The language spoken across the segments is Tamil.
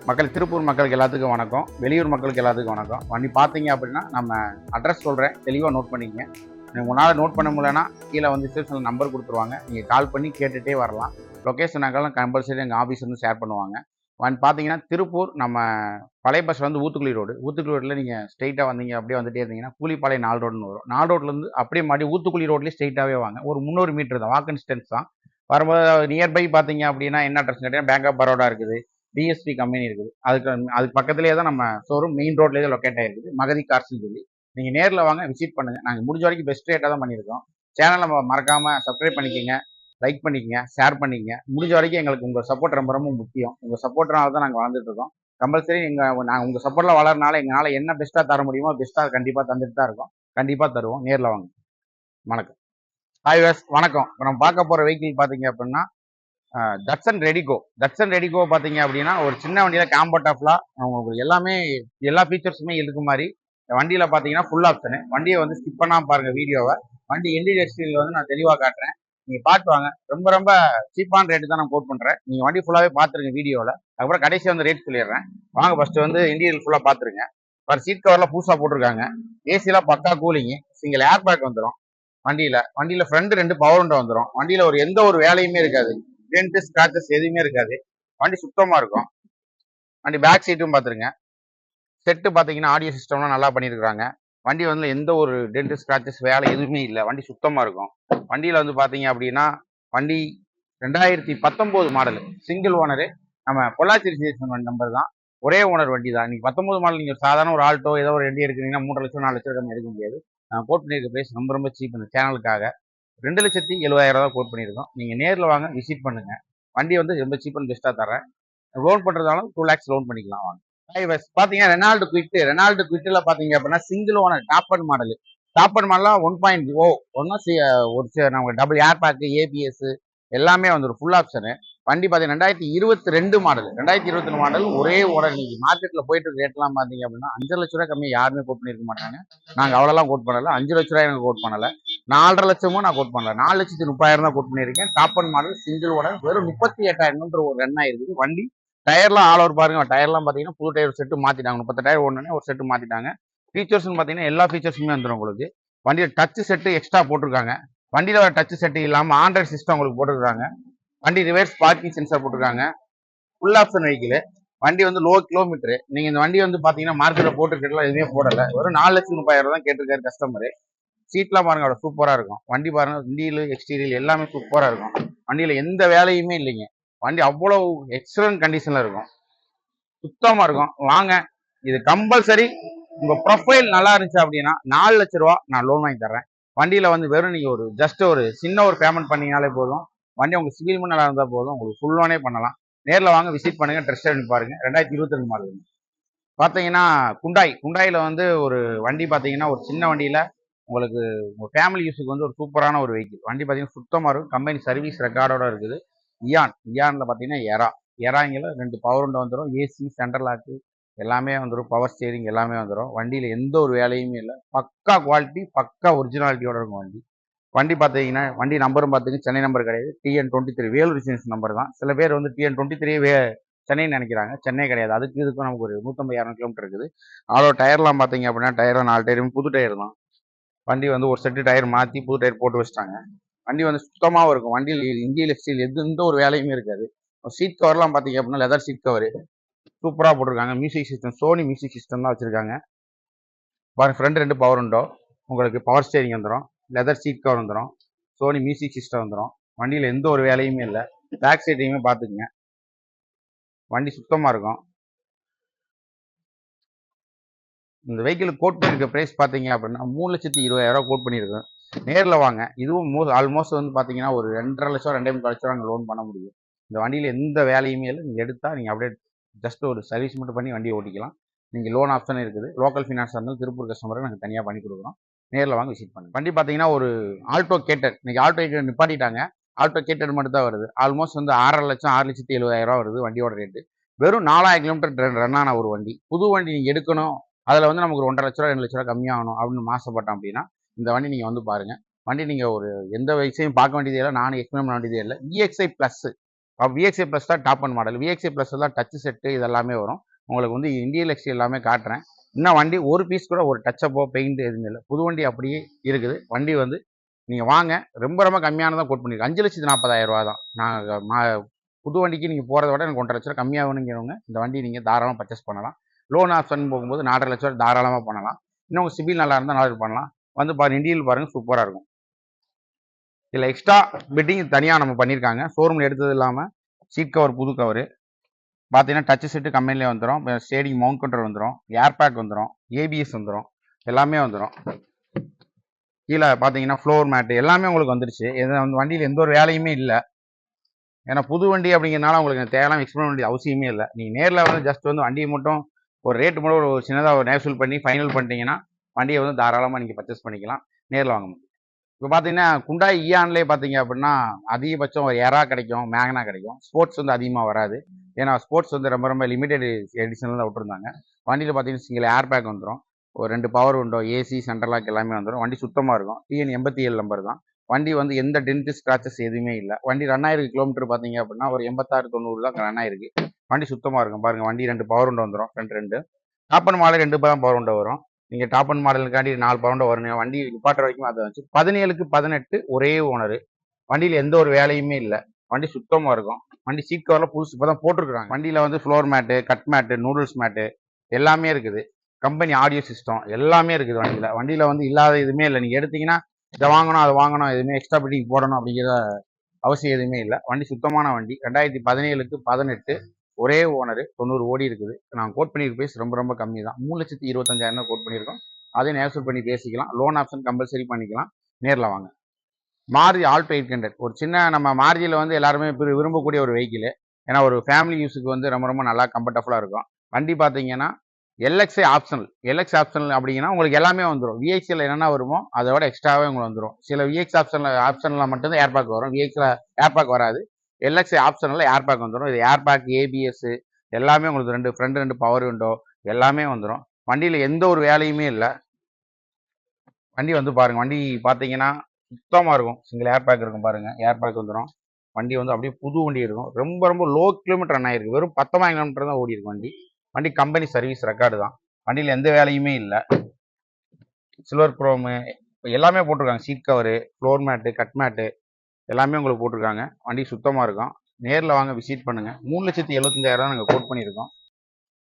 மக்கள் திருப்பூர் மக்களுக்கு எல்லாத்துக்கும் வணக்கம், வெளியூர் மக்களுக்கு எல்லாத்துக்கும் வணக்கம். வண்டி பார்த்தீங்க அப்படின்னா நம்ம அட்ரஸ் சொல்கிறேன், தெளிவாக நோட் பண்ணிக்கங்க. உங்களால் நோட் பண்ண முடியலன்னா கீழே வந்து டிஸ்கிரிப்ஷனில் நம்பர் கொடுத்துருவாங்க, நீங்கள் கால் பண்ணி கேட்டுகிட்டே வரலாம். லொக்கேஷன் நாங்கள்லாம் கம்பல்சரி எங்கள் ஆஃபீஸ் வந்து ஷேர் பண்ணுவாங்க. வண்டி பார்த்தீங்கன்னா திருப்பூர் நம்ம பழைய பஸ் வந்து ஊத்துக்குளி ரோட்டில் நீங்கள் ஸ்ட்ரெயிட்டாக வந்தீங்க, அப்படியே வந்துட்டே இருந்தீங்கன்னா கூலிப்பாளையம் 4 ரோடுன்னு வரும். 4 ரோட்லேருந்து அப்படியே மாடி ஊத்துக்குளி ரோட்லேயே ஸ்ட்ரெயிட்டாகவே வாங்க. ஒரு 300 மீட்டர் தான், வாக் டிஸ்டன்ஸ் தான். வரும்போது நியர்பை பார்த்தீங்க அப்படின்னா என்ன அட்ரஸ் கேட்டீங்கன்னா பேங்க் ஆஃப் பரோடா இருக்குது, டிஎஸ்பி கம்பெனி இருக்குது. அதுக்கு பக்கத்துலேயே தான் நம்ம ஷோரூம் மெயின் ரோட்லேயே தான் லொக்கேட் ஆகிருக்குது, மகதி கார்ஸ்னு சொல்லி. நீங்கள் நேரில் வாங்க, விசிட் பண்ணுங்கள். நாங்கள் முடிஞ்ச வரைக்கும் பெஸ்ட் ரேட்டாக தான் பண்ணியிருக்கோம். சேனலை மறக்காமல் சப்ஸ்கிரைப் பண்ணிக்கோங்க, லைக் பண்ணிக்கங்க, ஷேர் பண்ணிக்கங்க. முடிஞ்ச வரைக்கும் எங்களுக்கு உங்கள் சப்போர்ட் ரொம்ப ரொம்ப முக்கியம். உங்கள் சப்போர்ட்னால தான் நாங்கள் வாழ்ந்துட்டு இருக்கோம். கம்பல்சரி நாங்கள் உங்கள் சப்போர்ட்டில் வளரனால எங்களால் என்ன பெஸ்ட்டாக தர முடியுமோ பெஸ்ட்டாக கண்டிப்பாக தந்துட்டு தான் இருக்கோம். கண்டிப்பாக தருவோம். நேரில் வாங்க. வணக்கம். ஹாய் வேஸ், வணக்கம். இப்போ நம்ம பார்க்க போகிற வெஹிக்கிள் பார்த்தீங்க அப்படின்னா தட்சன் ரெடிகோ பார்த்தீங்க அப்படின்னா ஒரு சின்ன வண்டியில் காம்பர்ட் ஆஃப்லாம் உங்களுக்கு எல்லா ஃபீச்சர்ஸுமே இருக்கு மாதிரி வண்டியில் பார்த்தீங்கன்னா ஃபுல் ஆப்ஷனு. வண்டியை வந்து ஸ்கிப் பண்ணாமல் பாருங்கள் வீடியோவை. வண்டி இன்டீரியர் ஸ்டீல் வந்து நான் தெளிவாக காட்டுறேன், நீங்கள் பார்த்து வாங்க. ரொம்ப ரொம்ப சீப்பான ரேட்டு தான் நான் கோட் பண்ணுறேன். நீங்கள் வண்டி ஃபுல்லாகவே பார்த்துருங்க வீடியோவில். அதுக்கப்புறம் கடைசியாக வந்து ரேட் சொல்லிடுறேன். வாங்க, ஃபஸ்ட்டு வந்து இன்டீரியர் ஃபுல்லாக பார்த்துருங்க. ஒரு சீட் கவர்லாம் புதுசாக போட்டிருக்காங்க. ஏசிலாம் பக்கா கூலிங்கு, சிங்கிள் ஏர் பேக் வந்துடும். வண்டியில் ஃப்ரண்ட் 2 பவர் விண்டோ வந்துடும். வண்டியில் எந்த ஒரு வேலையுமே இருக்காது, டென்ட் ஸ்கிராச்சஸ் எதுவுமே இருக்காது. வண்டி சுத்தமாக இருக்கும். வண்டி பேக் சீட்டும் பார்த்துருங்க. செட்டு பார்த்தீங்கன்னா ஆடியோ சிஸ்டம்லாம் நல்லா பண்ணியிருக்காங்க. வண்டி வந்து எந்த ஒரு டென்ட் ஸ்கிராச்சஸ் வேலை எதுவுமே இல்லை. வண்டி சுத்தமாக இருக்கும். வண்டியில் வந்து பார்த்தீங்க அப்படின்னா வண்டி 2019 மாடலு, சிங்கிள் ஓனரு. நம்ம பொள்ளாச்சி ரிஜிஸ்ட்ரேஷன் நம்பர் தான், ஒரே ஓனர் வண்டி தான். நீங்கள் 19 மாடல் நீங்கள் சாதாரண ஒரு ஆல்டோ ஏதோ ஒரு வண்டி எடுக்கிறீங்கன்னா 3 லட்சம் 4 லட்சம் கம்மி எடுக்க முடியாது. கோட் பண்ணியிருக்க ப்ரைஸ் ரொம்ப ரொம்ப சீப். இந்த சேனலுக்காக 2,70,70,000 தான் கோட் பண்ணியிருக்கோம். நீங்கள் நேரில் வாங்க, விசிட் பண்ணுங்க. வண்டி வந்து ரொம்ப சீப் அண்ட் பெஸ்ட்டாக தரேன். லோன் பண்ணுறதாலும் 2 lakhs லோன் பண்ணிக்கலாம். வாங்க. பார்த்தீங்கன்னா ரெனால்டு குவிட்டில் பார்த்தீங்க அப்படின்னா சிங்கிள் ஓனர் டாப் அண்ட் மாடலாம் 1.0 ஒரு நமக்கு டபுள் ஏர் பேக்கு, ஏபிஎஸ் எல்லாமே வந்துடும், ஃபுல் ஆப்ஷனு. வண்டி பார்த்தீங்கன்னா 2022 மாடல், ஒரே ஓனர். நீங்கள் மார்க்கெட்டில் போயிட்டு ரேட்லாம் பார்த்தீங்க அப்படின்னா 5 லட்ச ரூபா கம்மி யாருமே கோட் பண்ணியிருக்க மாட்டாங்க. நாங்கள் அவ்வளோலாம் கோட் பண்ணலை. 5 லட்ச ரூபாய் எனக்கு கோட் பண்ணலை, 4.5 லட்சமும் நான் கோட் பண்ணல. 4,30,000 தான் கோட் பண்ணியிருக்கேன். Top end model single owner, வெறும் 38,000 ஒரு ரன் ஆயிருக்குது. வண்டி டயர்லாம் ஆல் ஓவர் பாருங்க. டயர்லாம் பார்த்தீங்கன்னா புது டயர் செட்டு மாற்றிட்டாங்க. 30 டயர் ஒன்று ஒரு செட்டு மாற்றிட்டாங்க. ஃபீச்சர்ஸ்னு பார்த்தீங்கன்னா எல்லா ஃபீச்சர்ஸுமே வந்துடும் உங்களுக்கு. வண்டியில் டச் செட்டு எக்ஸ்ட்ரா போட்டிருக்காங்க. வண்டியில் ஒரு டச் செட்டு இல்லாமல் ஆண்ட்ராய்டு சிஸ்டம் உங்களுக்கு போட்டிருக்காங்க. வண்டி ரிவர்ஸ் பார்க்கிங் சென்சார் போட்டிருக்காங்க. Full option vehicle. வண்டி வந்து லோ கிலோமீட்டர். நீங்கள் இந்த வண்டி வந்து பார்த்தீங்கன்னா மார்க்கெட்டில் போட்டுருக்கலாம், எதுவுமே போடலை. வெறும் 4,30,000 தான் கேட்டிருக்காரு கஸ்டமரு. சீட்லாம் பாருங்க, அவ்வளோ சூப்பராக இருக்கும். வண்டி பாருங்க, இன்டீரியல் எக்ஸ்டீரியல் எல்லாமே சூப்பராக இருக்கும். வண்டியில் எந்த வேலையுமே இல்லைங்க. வண்டி அவ்வளோ எக்ஸலன்ட் கண்டிஷனில் இருக்கும், சுத்தமாக இருக்கும். வாங்க, இது கம்பல்சரி. உங்கள் ப்ரொஃபைல் நல்லா இருந்துச்சு அப்படின்னா 4 லட்ச ரூபா நான் லோன் வாங்கி தர்றேன். வண்டியில் வந்து வெறும் நீங்கள் ஜஸ்ட் ஒரு சின்ன ஒரு பேமெண்ட் பண்ணிங்கனாலே போதும். வண்டி உங்கள் சிவில் நல்லா இருந்தால் போதும், உங்களுக்கு ஃபுல் லோனே பண்ணலாம். நேரில் வாங்க, விசிட் பண்ணுங்கள், டெஸ்ட் பண்ணி பாருங்கள். 2022 மாடல் பார்த்தீங்கன்னா குண்டாயில் வந்து ஒரு வண்டி பார்த்தீங்கன்னா ஒரு சின்ன வண்டியில் உங்களுக்கு உங்கள் ஃபேமிலி யூஸுக்கு வந்து ஒரு சூப்பரான ஒரு வெஹிக்கிள். வண்டி பார்த்தீங்கன்னா சுத்தமாக இருக்கும், கம்பெனி சர்வீஸ் ரெக்கார்டோட இருக்குது. இயானில் பார்த்தீங்கன்னா எராங்கில் 2 பவர் விண்டோ வந்துடும், ஏசி, சென்ட்ரல் லாக்கு எல்லாமே வந்துடும், பவர் ஸ்டேரிங் எல்லாமே வந்துடும். வண்டியில் எந்த ஒரு வேலையுமே இல்லை, பக்கா குவாலிட்டி, பக்கா ஒரிஜினாலிட்டியோட இருக்கும் வண்டி. வண்டி பார்த்தீங்கன்னா வண்டி நம்பரும் பார்த்தீங்கன்னா சென்னை நம்பர் கிடையாது, TN23 வேலூர் ரிஜிஸ்ட்ரேஷன் நம்பர் தான். சில பேர் வந்து TN23 சென்னைன்னு நினைக்கிறாங்க, சென்னை கிடையாது. இதுக்கும் நமக்கு ஒரு 150-200 கிலோமீட்டர் இருக்குது. அவ்வளோ டயர்லாம் பார்த்தீங்க அப்படின்னா டயர்லாம் 4 டயரும் புது டயர் தான். வண்டி வந்து ஒரு செட்டு டயர் மாற்றி புது டயர் போட்டு வச்சுட்டாங்க. வண்டி வந்து சுத்தமாகவும் இருக்கும். வண்டியில் இந்தியன் ஸ்டீல் எந்த ஒரு வேலையுமே இருக்காது. சீட் கவர்லாம் பார்த்தீங்க அப்படின்னா லெதர் சீட் கவர் சூப்பராக போட்டிருக்காங்க. Music system, Sony music system தான் வச்சுருக்காங்க. ஃப்ரண்ட் 2 பவர் விண்டோ, உங்களுக்கு பவர் ஸ்டேரிங் வந்துடும், லெதர் சீட் கவர் வந்துடும், சோனி மியூசிக் சிஸ்டம் வந்துடும். வண்டியில் எந்த ஒரு வேலையுமே இல்லை. பேக் சைட்டையுமே பார்த்துக்குங்க, வண்டி சுத்தமாக இருக்கும். இந்த வெஹிக்கிள் கோட் பண்ணியிருக்க ப்ரைஸ் பார்த்தீங்க அப்படின்னா 3,20,000 கோட் பண்ணியிருக்கோம். நேரில் வாங்க. இதுவும் ஆல்மோஸ்ட் வந்து பார்த்தீங்கன்னா ஒரு 2.5 லட்சம் 2.5 லட்சம் நாங்கள் லோன் பண்ண முடியும். இந்த வண்டியில் எந்த வேலையுமே இல்லை. நீங்கள் எடுத்தால் நீங்கள் அப்படியே ஜஸ்ட் ஒரு சர்வீஸ் மட்டும் பண்ணி வண்டியை ஓட்டிக்கலாம். நீங்கள் லோன் ஆப்ஷன் இருக்குது. லோக்கல் ஃபினான்ஸாக இருந்தாலும் திருப்பூர் கஸ்டமருக்கு நாங்கள் தனியாக பண்ணி கொடுக்குறோம். நேரில் வாங்க, விசிட் பண்ணுங்கள். வண்டி பார்த்தீங்கன்னா ஒரு ஆல்டோ கேட்டர். இன்றைக்கி ஆல்டோ கேட்டர் நிப்பாட்டிட்டாங்க, ஆல்டோ கேட்டர் மட்டும் தான் வருது. ஆல்மோஸ்ட் வந்து 6.5 லட்சம் 6,70,000 வருது வண்டியோட ரேட்டு. வெறும் 4,000 கிலோமீட்டர் ரன் ஆன ஒரு வண்டி. புது வண்டி நீங்கள் எடுக்கணும், அதில் வந்து நமக்கு ஒரு 1.5 லட்ச ரூபா 2 லட்ச ரூபா கம்மியாகணும் அப்படின்னு ஆசைப்பட்டோம் அப்படின்னா இந்த வண்டி நீங்கள் வந்து பாருங்கள். வண்டி நீங்கள் ஒரு எந்த வயசையும் பார்க்க வேண்டியதே இல்லை, நானும் எக்ஸ்பிளைன் பண்ண வேண்டியதே இல்லை. EXI ப்ளஸ் விஎக்ஸ்ஐ ப்ளஸ் தான் top end model. VXi plus தான் டச் செட்டு இதெல்லாமே வரும். உங்களுக்கு வந்து இண்டியல் எக்ஸ்டி எல்லாமே காட்டுறேன். இன்னும் வண்டி ஒரு பீஸ் கூட ஒரு டச்சப்போ பெயிண்ட் எதுவுமே இல்லை. புது வண்டி அப்படியே இருக்குது. வண்டி வந்து நீங்கள் வாங்க, ரொம்ப ரொம்ப கம்மியானதான் கோட் பண்ணியிருக்கேன். 5,40,000 தான். நான் புது வண்டிக்கு நீங்கள் போகிறத விட எனக்கு 1,50,000 கம்மியாகணுங்கிறவங்க இந்த வண்டி நீங்கள் தாராளமாக பர்ச்சேஸ் பண்ணலாம். லோன் ஆப்ஷன் போகும்போது 4,50,000 தாராளமாக பண்ணலாம். இன்னும் உங்கள் சிபில் நல்லா இருந்தால் ஆர்டர் பண்ணலாம். வந்து பாருங்கள், இண்டியல் பாருங்கள், சூப்பராக இருக்கும். இதில் எக்ஸ்ட்ரா பிட்டிங் தனியாக நம்ம பண்ணியிருக்காங்க. ஷோரூமில் எடுத்தது இல்லாமல் சீட் கவர் புது கவர் பார்த்தீங்கன்னா டச் செட்டு கம்பெனிலே வந்துடும். ஸ்டேரிங் மவுண்ட் கண்ட்ரோல் வந்துடும், ஏர் பேக் வந்துடும், ஏபிஎஸ் வந்துடும், எல்லாமே வந்துடும். கீழே பார்த்தீங்கன்னா ஃப்ளோர் மேட்டு எல்லாமே உங்களுக்கு வந்துருச்சு. அந்த வண்டியில் எந்த ஒரு வேலையுமே இல்லை. ஏன்னா புது வண்டி அப்படிங்கிறனால உங்களுக்கு தேவையான எக்ஸ்பிளைன் பண்ண வேண்டிய அவசியமே இல்லை. நீங்கள் நேரில் வந்து ஜஸ்ட் வந்து வண்டியை மட்டும் ஒரு ரேட்டு மட்டும் ஒரு சின்னதாக ஒரு நேசல் பண்ணி ஃபைனல் பண்ணிட்டீங்கன்னா வண்டியை வந்து தாராளமாக நீங்கள் பர்ச்சேஸ் பண்ணிக்கலாம். நேரில் வாங்க முடியும். இப்போ பார்த்தீங்கன்னா குண்டாய் ஈயான்லேயே பார்த்தீங்க அப்படின்னா அதிகபட்சம் ஒரு எரா கிடைக்கும், மேக்னா கிடைக்கும். ஸ்போர்ட்ஸ் வந்து அதிகமாக வராது. ஏன்னா ஸ்போர்ட்ஸ் வந்து ரொம்ப ரொம்ப லிமிடெட் எடிஷனில் தான் விட்டுருந்தாங்க. வண்டியில் பார்த்தீங்கன்னா சிங்கிள் ஏர் பேக் வந்துடும், ஒரு 2 power window, AC, central lock எல்லாமே வந்துடும். வண்டி சுத்தமாக இருக்கும். டிஎன் 87 நம்பர் தான். வண்டி வந்து எந்த டென்ட் ஸ்க்ராச்சஸ் எதுவுமே இல்லை. வண்டி ரன் ஆயிருக்கு கிலோமீட்டர் பார்த்தீங்க அப்படின்னா ஒரு 86-90 தான் ரன் ஆயிருக்கு. வண்டி சுத்தமாக இருக்கும். பாருங்கள், வண்டி 2 பவர் விண்டோ வந்துடும், ஃப்ரண்ட் 2. டாப் அண்ட் மாடல் 2 தான் பவர் விண்டோ வரும். நீங்கள் டாப் அண்ட் மாடலுக்காண்டி 4 பவர் விண்டோ வரணும். வண்டி நிப்பாட்டுற வரைக்கும் அதை வச்சு 17க்கு 18 ஒரே ஓனர். வண்டியில் எந்த ஒரு வேலையுமே இல்லை. வண்டி சுத்தமாக இருக்கும். வண்டி சீட் கவரில் புதுசு இப்போ தான் போட்டிருக்காங்க. வண்டியில் வந்து floor mat, cut mat, noodles mat எல்லாமே இருக்குது. கம்பெனி ஆடியோ சிஸ்டம் எல்லாமே இருக்குது வண்டியில். வண்டியில் வந்து இல்லாத எதுவுமே இல்லை. நீங்கள் எடுத்தீங்கன்னா இதை வாங்கணும், அதை வாங்கணும், எதுவுமே எக்ஸ்ட்ரா பிட்டிங் போடணும் அப்படிங்கிற அவசியம் எதுவுமே இல்லை. வண்டி சுத்தமான வண்டி. 2017க்கு 18 ஒரே ஓனர், 90 ஓடி இருக்குது. நான் கோட் பண்ணியிருக்க பேஸ் ரொம்ப ரொம்ப கம்மி தான். 3,25,000 கோட் பண்ணியிருக்கோம். அதையும் நேசல் பண்ணி பேசிக்கலாம். லோன் ஆப்ஷன் கம்பல்சரி பண்ணிக்கலாம். நேரில் வாங்க. மாருதி ஆல்டோ 800 ஒரு சின்ன நம்ம மாருதியில் வந்து எல்லாருமே விரும்பக்கூடிய ஒரு வெஹிக்கிள். ஏன்னா ஒரு ஃபேமிலி யூஸுக்கு வந்து ரொம்ப ரொம்ப நல்லா கம்ஃபர்டபுளாக இருக்கும். வண்டி பார்த்தீங்கன்னா எல்எக்ஸ்ஐ ஆப்ஷனல் அப்படிங்கன்னா உங்களுக்கு எல்லாமே வந்துடும். விஎக்ஸில் என்னென்ன வருமோ அதை விட எக்ஸ்ட்ராவே உங்களுக்கு வந்துடும். சில விஎக்ஸ் ஆப்ஷனில் மட்டும்தான் ஏர் பேக் வரும். விஎக்ஸில் ஏர் பேக் வராது. எல்எக்ஸ்ஐ ஆப்ஷனில் ஏர் பேக் வந்துடும். இது ஏர் பேக், ஏபிஎஸ் எல்லாமே உங்களுக்கு ஃப்ரண்ட் 2 பவர் விண்டோ எல்லாமே வந்துடும். வண்டியில் எந்த ஒரு வேலையுமே இல்லை. வண்டி வந்து பாருங்கள், வண்டி பார்த்தீங்கன்னா சுத்தமாக இருக்கும். சிங்கிள் ஏர் பேக் இருக்கும் பாருங்கள், ஏர் பேக் வந்துடும். வண்டி வந்து அப்படியே புது வண்டி இருக்கும். ரொம்ப ரொம்ப லோ கிலோமீட்டர் ரன் ஆயிருக்கு. வெறும் 19 கிலோமீட்டர் தான் ஓடி இருக்கு வண்டி. வண்டி கம்பெனி சர்வீஸ் ரெக்கார்டு தான். வண்டியில் எந்த வேலையுமே இல்லை. சில்வர் குரோமு எல்லாமே போட்டிருக்காங்க. Seat cover, floor mat, cut mat எல்லாமே உங்களுக்கு போட்டிருக்காங்க. வண்டி சுத்தமாக இருக்கும். நேரில் வாங்க, விசிட் பண்ணுங்கள். 3,75,000 நாங்கள் கோட் பண்ணியிருக்கோம்.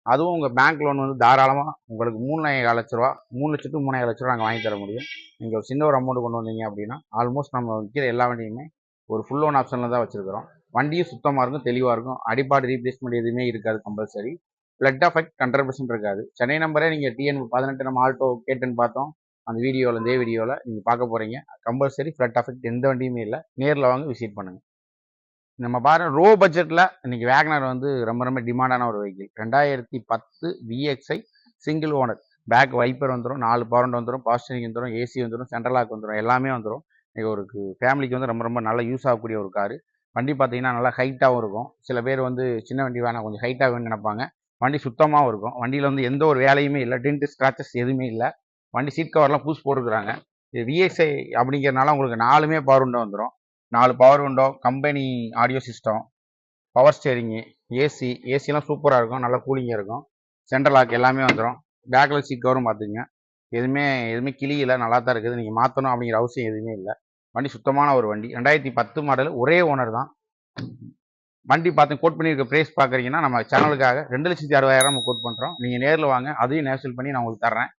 அதுவும் உங்கள் பேங்க் லோன் வந்து தாராளமாக உங்களுக்கு 3,00,000 3,03,000 நாங்கள் வாங்கி தர முடியும். நீங்கள் ஒரு சின்ன ஒரு அமௌண்ட் கொண்டு வந்தீங்க அப்படின்னா ஆல்மோஸ்ட் நம்ம விற்கிற எல்லா வண்டியுமே ஒரு ஃபுல் லோன் ஆப்ஷனில் தான் வச்சுருக்கிறோம். வண்டியும் சுத்தமாக இருக்கும், தெளிவாக இருக்கும். அடிப்பாடு ரீப்ளேஸ்மெண்ட் எதுவுமே இருக்காது கம்பல்சரி. ஃப்ளட் எஃபெக்ட் 100% இருக்காது. சென்னை நம்பரே நீங்கள் டிஎன் 18 நம்ம ஆல்டோ கேட்டுன்னு பார்த்தோம் அந்த வீடியோவில், இதே வீடியோவில் நீங்கள் பார்க்க போகிறீங்க. கம்பல்சரி ஃப்ளட் எஃபெக்ட் எந்த வண்டியுமே இல்லை. நேரில் வாங்க, விசிட் பண்ணுங்கள். நம்ம பாருங்க, ரோ பட்ஜெட்டில் இன்னைக்கு வேகனர் வந்து ரொம்ப ரொம்ப டிமாண்டான ஒரு vehicle. 2010 VXI single owner. Back wiper வந்துடும், 4 பவர் வந்துடும், பாஸ்டரிங் வந்துடும், ஏசி வந்துடும், சென்ட்ரல் லாக் வந்துடும், எல்லாமே வந்துடும். இன்னைக்கு ஒரு ஃபேமிலிக்கு வந்து ரொம்ப ரொம்ப நல்லா யூஸ் ஆகக்கூடிய ஒரு காரு. வண்டி பார்த்தீங்கன்னா நல்லா ஹைட்டாகவும் இருக்கும். சில பேர் வந்து சின்ன வண்டி வேணாம், கொஞ்சம் ஹைட்டாக வேணும்னு நினைப்பாங்க. வண்டி சுத்தமாகவும் இருக்கும். வண்டியில் வந்து எந்த ஒரு வேலையுமே இல்லை. டென்ட் ஸ்க்ராச்சஸ் எதுவுமே இல்லை. வண்டி சீட் கவர்லாம் புதுசு போட்டுருக்குறாங்க. இது விஎக்ஸ்ஐ அப்படிங்கிறனால உங்களுக்கு 4மே பவர் விண்டோ வந்துடும். 4 power window, company audio system, power steering, ஏசிலாம் சூப்பராக இருக்கும். நல்லா கூலிங்காக இருக்கும். சென்ட்ரல் லாக் எல்லாமே வந்துடும். பேக்கில் சீட் கவரும் பார்த்துங்க. எதுவுமே கிளியில் நல்லா தான் இருக்குது. நீங்கள் மாற்றணும் அப்படிங்கிற அவசியம் எதுவுமே இல்லை. வண்டி சுத்தமான ஒரு வண்டி. 2010 மாடல், ஒரே ஓனர் தான். வண்டி பார்த்து கோட் பண்ணியிருக்க ப்ரைஸ் பார்க்குறீங்கன்னா நம்ம சேனலுக்காக 2,60,000 நம்ம கோட் பண்ணுறோம். நீங்கள் நேரில் வாங்க, அதையும் நேசல் பண்ணி நான் உங்களுக்கு தர்றேன்.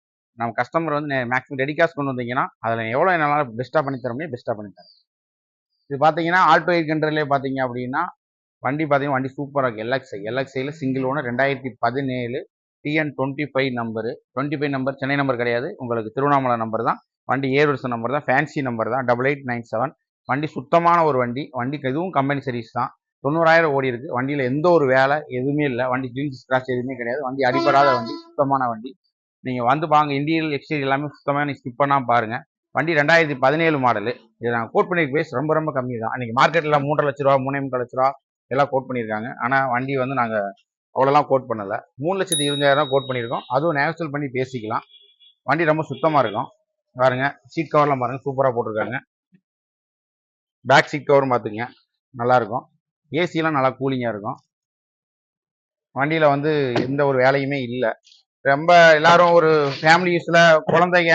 நம்ம கஸ்டமர் வந்து மேக்ஸிமம் ரெடி காசு கொண்டு வந்தீங்கன்னா அதில் எவ்வளோ என்னால் பெஸ்ட்டாக பண்ணி தர முடியும், பெஸ்ட்டாக பண்ணி தரேன். இது பார்த்தீங்கன்னா ஆல்டோ 800லே பார்த்தீங்க அப்படின்னா வண்டி வண்டி சூப்பராக இருக்குது. எல்எக்ஸ்ஐயில் single owner, 2017 TN 25 number. 25 number Chennai number கிடையாது, உங்களுக்கு திருவண்ணாமலை நம்பர் தான். வண்டி ஏர்வர்சன் நம்பர் தான், ஃபேன்சி நம்பர் தான், 8897. வண்டி சுத்தமான ஒரு வண்டி. வண்டிக்கு இதுவும் கம்பெனி சர்வீஸ் தான். 90,000 ஓடி இருக்குது. வண்டியில் எந்த ஒரு வேலை எதுவுமே இல்லை. வண்டி கிரீன் ஸ்க்ராட்ச் எதுவுமே கிடையாது. வண்டி அடிபடாத வண்டி, சுத்தமான வண்டி. நீங்கள் வந்து பாருங்க, இன்டீரியல் எக்ஸ்டீரியல் எல்லாமே சுத்தமாக நீங்கள் ஸ்கிப் பண்ணாமல் பாருங்கள். வண்டி 2017 மாடலு. இதை நாங்கள் கோட் பண்ணியிருக்க ப்ரைஸ் ரொம்ப ரொம்ப கம்மி தான். அன்றைக்கி மார்க்கெட்டில் 3,50,000 3,300,000 எல்லாம் கோட் பண்ணியிருக்காங்க. ஆனால் வண்டி வந்து நாங்கள் அவ்வளோலாம் கோட் பண்ணலை. 3,20,000 கோட் பண்ணியிருக்கோம். அதுவும் நேஷனல் பண்ணி பேசிக்கலாம். வண்டி ரொம்ப சுத்தமாக இருக்கும். பாருங்கள், சீட் கவர்லாம் பாருங்கள், சூப்பராக போட்டிருக்காங்க. பேக் சீட் கவரும் பார்த்துங்க, நல்லாயிருக்கும். ஏசிலாம் நல்லா கூலிங்காக இருக்கும். வண்டியில் வந்து எந்த ஒரு வேலையுமே இல்லை. ரொம்ப எல்லாரும் ஒரு ஃபேமிலி யூஸில் குழந்தைங்க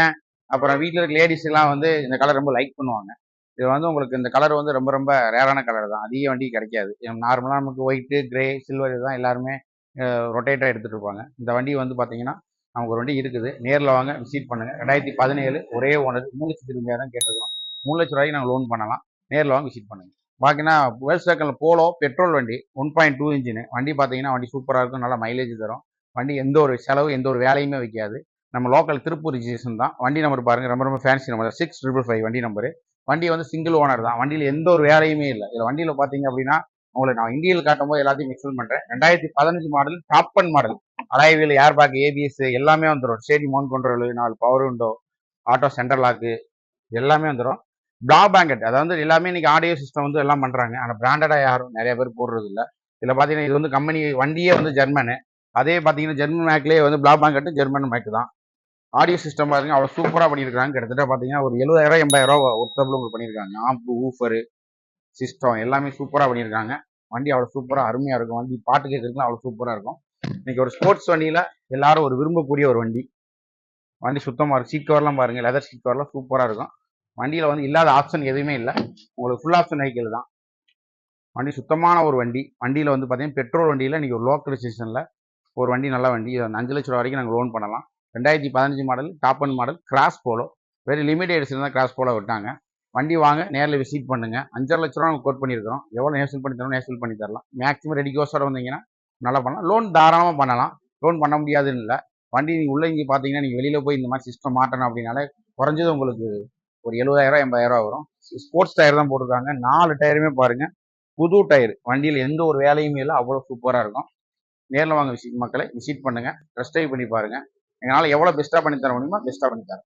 அப்புறம் வீட்டில் இருக்க லேடிஸ்லாம் வந்து இந்த கலர் ரொம்ப லைக் பண்ணுவாங்க. இது வந்து உங்களுக்கு இந்த கலர் வந்து ரொம்ப ரொம்ப ரேரான கலர் தான். அதிக வண்டி கிடைக்காது. நார்மலாக நமக்கு ஒயிட்டு, கிரே, சில்வர் இதுதான் எல்லாருமே ரொட்டேட்டாக எடுத்துகிட்டு இருப்பாங்க. இந்த வண்டி வந்து பார்த்தீங்கன்னா நமக்கு ஒரு வண்டி இருக்குது. நேரில் வாங்க விசிட் பண்ணுங்கள். 2017 ஒரே ஓனர் 3,20,000 கேட்டிருக்கோம். 3,00,000 ரூபாய்க்கு நாங்கள் லோன் பண்ணலாம். நேரில் வாங்க விசிட் பண்ணுங்கள். பாக்கினா வேர்ல்ட் சர்க்கிள் போலோ பெட்ரோல் வண்டி 1.2 இன்ஜின் வண்டி பார்த்தீங்கன்னா வண்டி சூப்பராக இருக்கும். நல்லா மைலேஜ் தரும். வண்டி எந்த ஒரு செலவு எந்த ஒரு வேலையுமே வைக்காது. நம்ம லோக்கல் திருப்பூர் ரிஜிஸ்ட்ரேஷன் தான். வண்டி நம்பர் பாருங்கள், ரொம்ப ரொம்ப ஃபேன்சி நம்பர் 6555 வண்டி நம்பரு. வண்டி வந்து சிங்கிள் ஓனர் தான். வண்டியில் எந்த ஒரு வேலையுமே இல்லை. இதில் வண்டியில் பார்த்தீங்க அப்படின்னா உங்களுக்கு நான் இந்தியில் காட்டும் போது எல்லாத்தையும் எக்ஸ்பிளைன் பண்ணுறேன். 2015 model top end model alloy wheel, air bag, ABS எல்லாமே வந்துடும். Steady mount control, 4 power window, auto center lock எல்லாமே வந்துடும். பேங்கட் அதாவது எல்லாமே இன்னைக்கு ஆடியோ சிஸ்டம் வந்து எல்லாம் பண்ணுறாங்க. ஆனால் பிராண்டடாக யாரும் நிறைய பேர் போடுறது இல்லை. இதில் பார்த்தீங்கன்னா இது வந்து கம்பெனி வண்டியே வந்து ஜெர்மனு. அதே பார்த்தீங்கன்னா ஜெர்மன் மேக்லேயே வந்து பேங்கட் ஜெர்மன் மேக் தான். ஆடியோ சிஸ்டம் பாருங்க அவ்வளோ சூப்பராக பண்ணியிருக்காங்க. கிட்டத்தட்ட பார்த்தீங்கன்னா ஒரு 70,000 80,000 ஒருத்தபிள் உங்களுக்கு பண்ணியிருக்காங்க. ஆம்பு, ஊஃபரு, சிஸ்டம் எல்லாமே சூப்பராக பண்ணியிருக்காங்க. வண்டி அவ்வளோ சூப்பராக அருமையாக இருக்கும். வண்டி பாட்டு கேட்குறதுக்குலாம் அவ்வளோ சூப்பராக இருக்கும். இன்னைக்கு ஒரு ஸ்போர்ட்ஸ் வண்டியில் எல்லாரும் ஒரு விரும்பக்கூடிய ஒரு வண்டி. வண்டி சுத்தமாக இருக்கும். சீட் கவர்லாம் பாருங்கள், லெதர் சீட் கவர்லாம் சூப்பராக இருக்கும். வண்டியில் வந்து இல்லாத ஆப்ஷன் எதுவுமே இல்லை. உங்களுக்கு ஃபுல் ஆப்ஷன் வெஹிக்கிள் தான். வண்டி சுத்தமான ஒரு வண்டி. வண்டியில் வந்து பார்த்தீங்கன்னா பெட்ரோல் வண்டியில் இன்றைக்கி ஒரு லோக்கல் ஸ்டேஷனில் ஒரு வண்டி நல்ல வண்டி. இது 5,00,000 ரூபா வரைக்கும் நாங்கள் லோன் பண்ணலாம். 2015 model top end model cross polo. Very limited edition தான் கிராஸ் போலோ விட்டாங்க. வண்டி வாங்க, நேரில் விசிட் பண்ணுங்கள். 5,50,000 ரூபா நாங்கள் கோட் பண்ணியிருக்கிறோம். எவ்வளோ நேஷனல் பண்ணி தரோம், நேஷனல் பண்ணி தரலாம். மேக்ஸிமம் ரெடி கோஸோட வந்தீங்கன்னா நல்லா பண்ணலாம். லோன் தாராளமாக பண்ணலாம். லோன் பண்ண முடியாதுன்னு இல்லை. வண்டி நீங்கள் உள்ளே இங்கே பார்த்தீங்கன்னா நீங்கள் வெளியில் போய் இந்த மாதிரி சிஸ்டம் மாட்டணும் அப்படின்னாலே குறைஞ்சது உங்களுக்கு ஒரு 70,000 80,000 வரும். ஸ்போர்ட்ஸ் டயர் தான் போட்டிருக்காங்க. 4 டயருமே பாருங்கள் புது டயர். வண்டியில் எந்த ஒரு வேலையுமே இல்லை. அவ்வளோ சூப்பராக இருக்கும். நேரில் வாங்க மக்களை விசிட் பண்ணுங்கள். டெஸ்ட் ட்ரைவ் பண்ணி பாருங்கள். எங்களால் எவ்வளோ பெஸ்ட்டாக பண்ணி தர முடியுமோ பெஸ்ட்டாக பண்ணி தரேன்.